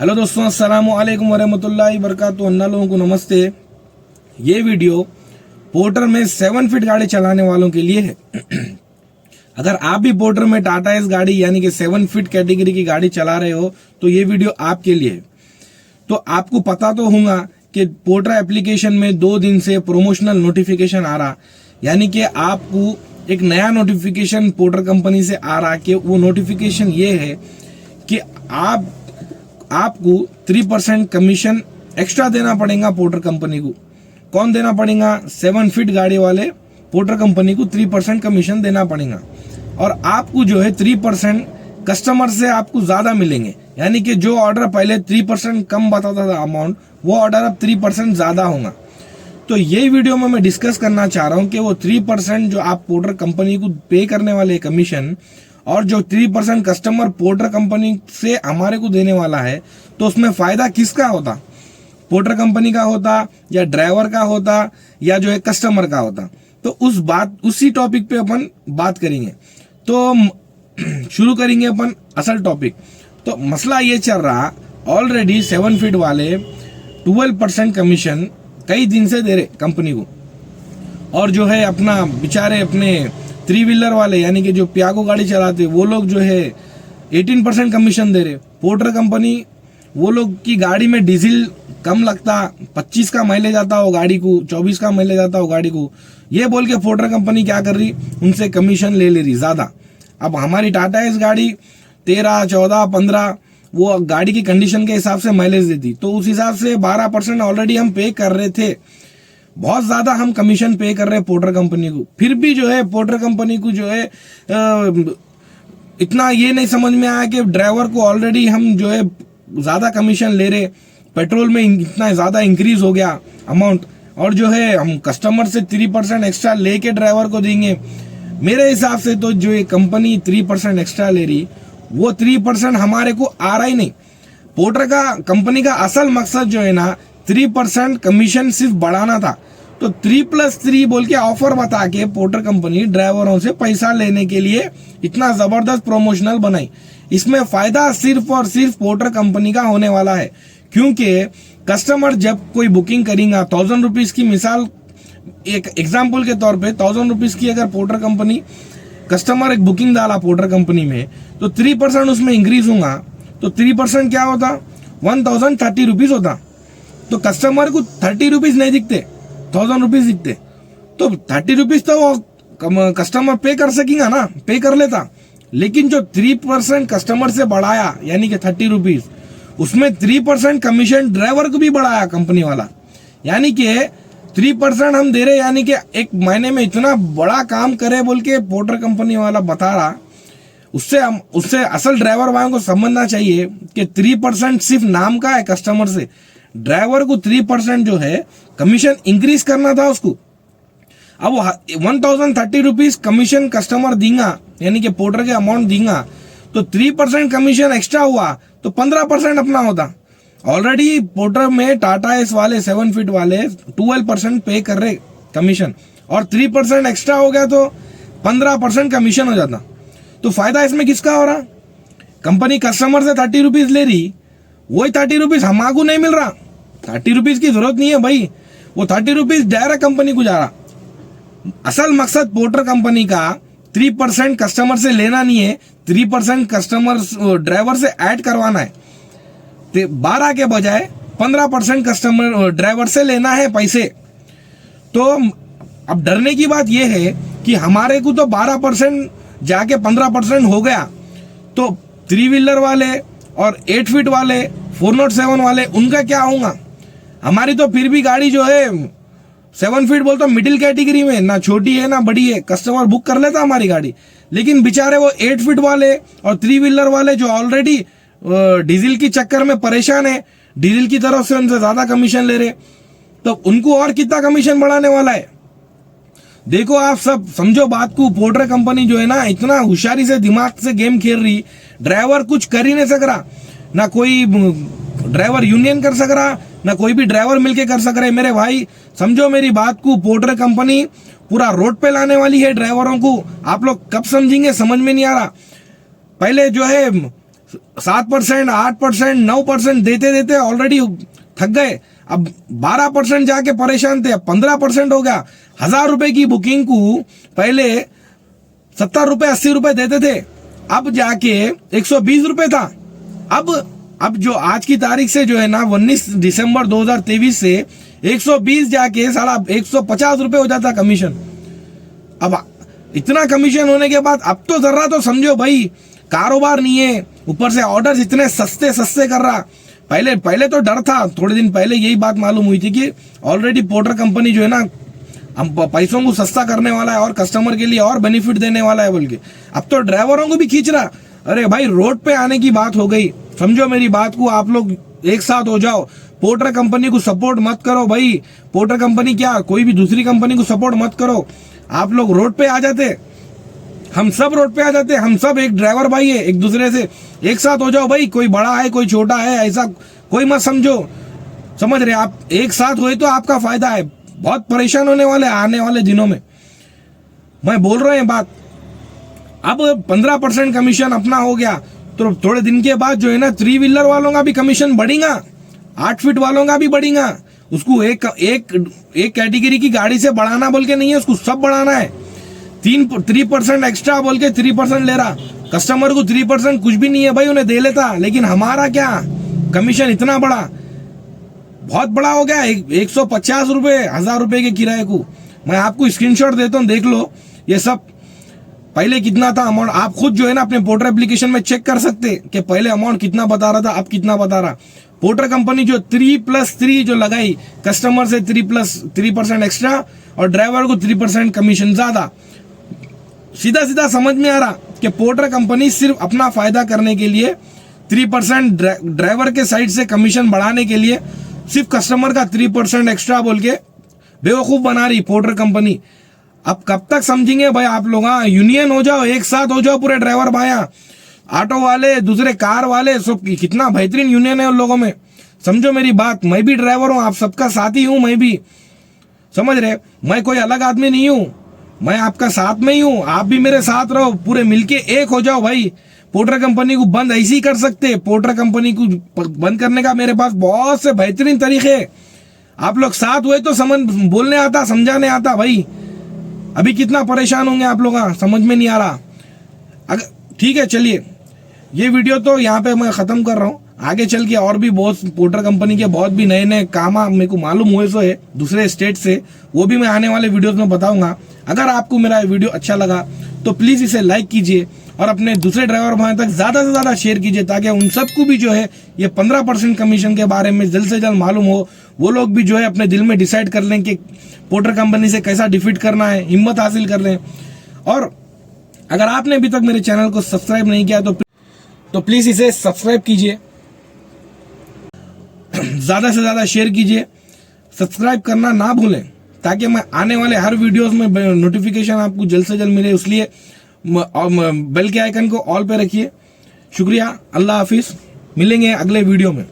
Hello दोस्तों, अस्सलाम वालेकुम वरहमतुल्लाहि वबरकातुहू। अन्ना लोगों को नमस्ते। ये वीडियो पोर्टर में 7 फीट गाड़ी चलाने वालों के लिए है। अगर आप भी पोर्टर में टाटा एस गाड़ी यानी कि 7 फीट कैटेगरी की गाड़ी चला रहे हो तो ये वीडियो आपके लिए है। तो आपको पता तो होगा कि पोर्टर एप्लीकेशन में 2 दिन से प्रमोशनल नोटिफिकेशन आ रहा, यानी कि आपको एक नया नोटिफिकेशन पोर्टर कंपनी से आ रहा कि वो नोटिफिकेशन ये है कि आपको 3% कमीशन एक्स्ट्रा देना पड़ेगा पोर्टर कंपनी को। कौन देना पड़ेगा? 7 फीट गाड़ी वाले पोर्टर कंपनी को 3% कमीशन देना पड़ेगा। और आपको जो है 3% कस्टमर से आपको ज्यादा मिलेंगे, यानी कि जो ऑर्डर पहले 3% कम बताता था अमाउंट, वो ऑर्डर अब 3% ज्यादा होगा। तो ये वीडियो में मैं डिस्कस करना चाह रहा हूं कि वो 3% जो आप पोर्टर कंपनी को पे करने वाले कमीशन और जो 3% कस्टमर पोर्टर कंपनी से हमारे को देने वाला है, तो उसमें फायदा किसका होता? पोर्टर कंपनी का होता या ड्राइवर का होता या जो है कस्टमर का होता? तो उसी टॉपिक पे अपन बात करेंगे। तो शुरू करेंगे अपन असल टॉपिक। तो मसला ये चल रहा, ऑलरेडी 7 फीट वाले 12% कमीशन कई दिन से दे रहे कंपनी को, और जो है अपना बेचारे अपने 3 व्हीलर वाले यानी कि जो पियागो गाड़ी चलाते वो लोग जो है 18% कमीशन दे रहे। पोर्टर कंपनी वो लोग की गाड़ी में डीजल कम लगता, 25 का माइलेज आता हो गाड़ी को, 24 का माइलेज आता हो गाड़ी को, ये बोल के पोर्टर कंपनी क्या कर रही, उनसे कमीशन ले रही ज्यादा। अब हमारी टाटा एस गाड़ी 13, 14, 15 वो गाड़ी की कंडीशन के हिसाब से माइलेज देती, तो उस हिसाब से 12% ऑलरेडी हम पे कर रहे थे। बहुत ज्यादा हम कमीशन पे कर रहे हैं पोर्टर कंपनी को। फिर भी जो है पोर्टर कंपनी को जो है इतना ये नहीं समझ में आया कि ड्राइवर को ऑलरेडी हम जो है ज्यादा कमीशन ले रहे, पेट्रोल में इतना ज्यादा इंक्रीज हो गया अमाउंट, और जो है हम कस्टमर से 3% एक्स्ट्रा लेके ड्राइवर को देंगे। मेरे हिसाब से तो जो ये कंपनी 3% एक्स्ट्रा ले रही, वो 3% हमारे को आ रहा ही नहीं। पोर्टर का कंपनी का असल मकसद जो है ना 3% कमीशन सिर्फ बढ़ाना था। तो 3+3 बोल के ऑफर बता के पोर्टर कंपनी ड्राइवरों से पैसा लेने के लिए इतना जबरदस्त प्रमोशनल बनाई। इसमें फायदा सिर्फ और सिर्फ पोर्टर कंपनी का होने वाला है, क्योंकि कस्टमर जब कोई बुकिंग करेगा 1000 रुपीज की, मिसाल एक एग्जाम्पल के तौर पे 1000 रुपीज की अगर पोर्टर कंपनी कस्टमर एक बुकिंग डाला पोर्टर कंपनी में, तो 3% उसमें इंक्रीज होगा, तो 3% क्या होता? 1030 रुपीज होता। तो कस्टमर को 30 रुपीज नहीं दिखते, 1000 रुपीज दिखते। तो 30 रुपीज तो वो कस्टमर पे कर सकेगा ना, पे कर लेता। लेकिन जो 3% कस्टमर से बढ़ाया यानी कि 30 रुपीज, उसमें 3% कमीशन ड्राइवर को भी बढ़ाया कंपनी वाला, यानी कि 3% हम दे रहे, यानी कि एक महीने में इतना बड़ा काम करे बोल के पोर्टर कंपनी वाला बता रहा। उससे असल ड्राइवर वालों को समझना चाहिए कि 3% सिर्फ नाम का है कस्टमर से। ड्राइवर को 3% जो है कमीशन इंक्रीज करना था उसको। अब 1030 रुपीज कमीशन कस्टमर देगा, यानी कि पोर्टर के अमाउंट देगा, तो 3% कमीशन एक्स्ट्रा हुआ तो 15% अपना होता। ऑलरेडी पोर्टर में टाटा एस वाले 7 फीट वाले 12% पे कर रहे कमीशन, और 3% एक्स्ट्रा हो गया तो 15% कमीशन हो जाता। तो फायदा इसमें किसका हो रहा? कंपनी कस्टमर से 30 रुपीज ले रही, वही 30 रुपीज हमारे नहीं मिल रहा। 30 रुपीज की जरूरत नहीं है भाई, वो 30 रुपीज डायरेक्ट कंपनी को जा रहा। असल मकसद पोर्टर कंपनी का 3% कस्टमर से लेना नहीं है, 3% कस्टमर ड्राइवर से ऐड करवाना है। 12 के बजाय 15% कस्टमर ड्राइवर से लेना है पैसे। तो अब डरने की बात यह है कि हमारे को तो 12% जाके 15% हो गया, तो 3 व्हीलर वाले और 8 फीट वाले 407 वाले उनका क्या होगा? हमारी तो फिर भी गाड़ी जो है 7 फीट बोलते मिडिल कैटेगरी में, ना छोटी है ना बड़ी है, कस्टमर बुक कर लेता हमारी गाड़ी। लेकिन बेचारे वो 8 फीट वाले और 3 व्हीलर वाले जो ऑलरेडी डीजल की चक्कर में परेशान है, डीजल की तरफ से उनसे ज्यादा कमीशन ले रहे, तो उनको और कितना कमीशन बढ़ाने वाला है? देखो आप सब समझो बात को। पोर्टर कंपनी जो है ना इतना होशियारी से दिमाग से गेम खेल रही, ड्राइवर कुछ कर ही नहीं सक रहा, ना कोई ड्राइवर यूनियन कर सक रहा, ना कोई भी ड्राइवर मिलके कर सक रहे। मेरे भाई समझो मेरी बात को, पोर्टर कंपनी पूरा रोड पे लाने वाली है ड्राइवरों को। आप लोग कब समझेंगे समझ में नहीं आ रहा। पहले जो है 7%, 8%, 9% देते देते ऑलरेडी थक गए। अब 12% जाके परेशान थे, अब 15% हो गया। 1000 रुपए की बुकिंग को पहले 70 रुपए 80 रुपए देते थे, अब जाके 120 रुपए था। अब जो आज की तारीख से जो है ना 19 दिसंबर 2023 से 120 जाके साला 150 रुपए हो जाता कमीशन। अब इतना कमीशन होने के बाद अब तो जरा तो समझो भाई, कारोबार नहीं है, ऊपर से ऑर्डर्स इतने सस्ते सस्ते कर रहा। पहले तो डर था, थोड़े दिन पहले यही बात मालूम हुई थी कि ऑलरेडी पोर्टर कंपनी जो है ना हम पैसों को सस्ता करने वाला है और कस्टमर के लिए और बेनिफिट देने वाला है बोल के, अब तो ड्राइवरों को भी खींच रहा। अरे भाई रोड पे आने की बात हो गई, समझो मेरी बात को, आप लोग एक साथ हो जाओ। पोर्टर कंपनी को सपोर्ट मत करो भाई, पोर्टर कंपनी क्या कोई भी दूसरी कंपनी को सपोर्ट मत करो। आप लोग रोड पे आ जाते, हम सब रोड पे आ जाते, हम सब एक ड्राइवर भाई है, एक दूसरे से एक साथ हो जाओ भाई। कोई बड़ा है कोई छोटा है ऐसा कोई मत समझो, समझ रहे आप, एक साथ हुए तो आपका फायदा है। बहुत परेशान होने वाले आने वाले दिनों में, मैं बोल रहे हैं बात। अब 15% कमीशन अपना हो गया, तो थोड़े दिन के बाद जो है ना 3 व्हीलर वालों का भी कमीशन बढ़ेगा, 8 फीट वालों का भी बढ़ेगा। उसको एक कैटेगरी की गाड़ी से बढ़ाना बोल के नहीं है, उसको सब बढ़ाना है। 3% एक्स्ट्रा बोल के 3% ले रहा, कस्टमर को 3% कुछ भी नहीं है भाई, उन्हें दे लेता। लेकिन हमारा क्या कमीशन इतना बड़ा, बहुत बड़ा हो गया। 150 रुपए 1000 रुपए के किराए को मैं आपको स्क्रीनशॉट देता हूँ, देख लो ये सब। पहले कितना था अमाउंट, आप खुद जो है ना अपने पोर्टर एप्लीकेशन में चेक कर सकते कि पहले अमाउंट कितना बता रहा था, अब कितना बता रहा। पोर्टर कंपनी जो 3+3 जो लगाई, कस्टमर से 3% एक्स्ट्रा और ड्राइवर को 3% कमीशन ज्यादा। सीधा सीधा समझ में आ रहा कि पोर्टर कंपनी सिर्फ अपना फायदा करने के लिए 3% ड्राइवर के साइड से कमीशन बढ़ाने के लिए सिर्फ कस्टमर का 3% एक्स्ट्रा बोल के बेवकूफ बना रही पोर्टर कंपनी। अब कब तक समझेंगे भाई आप लोग? हाँ, यूनियन हो जाओ, एक साथ हो जाओ पूरे ड्राइवर भाइया, ऑटो वाले, दूसरे कार वाले, सब कितना बेहतरीन यूनियन है उन लोगों में। समझो मेरी बात, मैं भी ड्राइवर हूँ, आप सबका साथी हूँ, मैं भी, समझ रहे, मैं कोई अलग आदमी नहीं हूँ, मैं आपका साथ में ही हूँ, आप भी मेरे साथ रहो, पूरे मिलके एक हो जाओ भाई। पोर्टर कंपनी को बंद ऐसे ही कर सकते, पोर्टर कंपनी को बंद करने का मेरे पास बहुत से बेहतरीन तरीके। आप लोग साथ हुए तो समझ बोलने आता, समझाने आता भाई। अभी कितना परेशान होंगे आप लोग, समझ में नहीं आ रहा। अगर ठीक है चलिए, ये वीडियो तो यहाँ पे मैं खत्म कर रहा हूँ। आगे चल के और भी बहुत पोर्टर कंपनी के बहुत भी नए नए काम मेरे को मालूम हुए सो है दूसरे स्टेट से, वो भी मैं आने वाले वीडियोस में बताऊंगा। अगर आपको मेरा वीडियो अच्छा लगा तो प्लीज इसे लाइक कीजिए और अपने दूसरे ड्राइवर भाई तक ज्यादा से ज्यादा शेयर कीजिए, ताकि उन सबको भी जो है ये 15% कमीशन के बारे में जल्द से जल्द मालूम हो। वो लोग भी जो है अपने दिल में डिसाइड कर लें कि पोर्टर कंपनी से कैसा डिफीट करना है, हिम्मत हासिल कर लें। और अगर आपने अभी तक मेरे चैनल को सब्सक्राइब नहीं किया तो प्लीज इसे सब्सक्राइब कीजिए, ज्यादा से ज्यादा शेयर कीजिए, सब्सक्राइब करना ना भूलें, ताकि मैं आने वाले हर वीडियोस में नोटिफिकेशन आपको जल्द से जल्द मिले। इसलिए बेल के आइकन को ऑल पे रखिए। शुक्रिया, अल्लाह हाफिज, मिलेंगे अगले वीडियो में।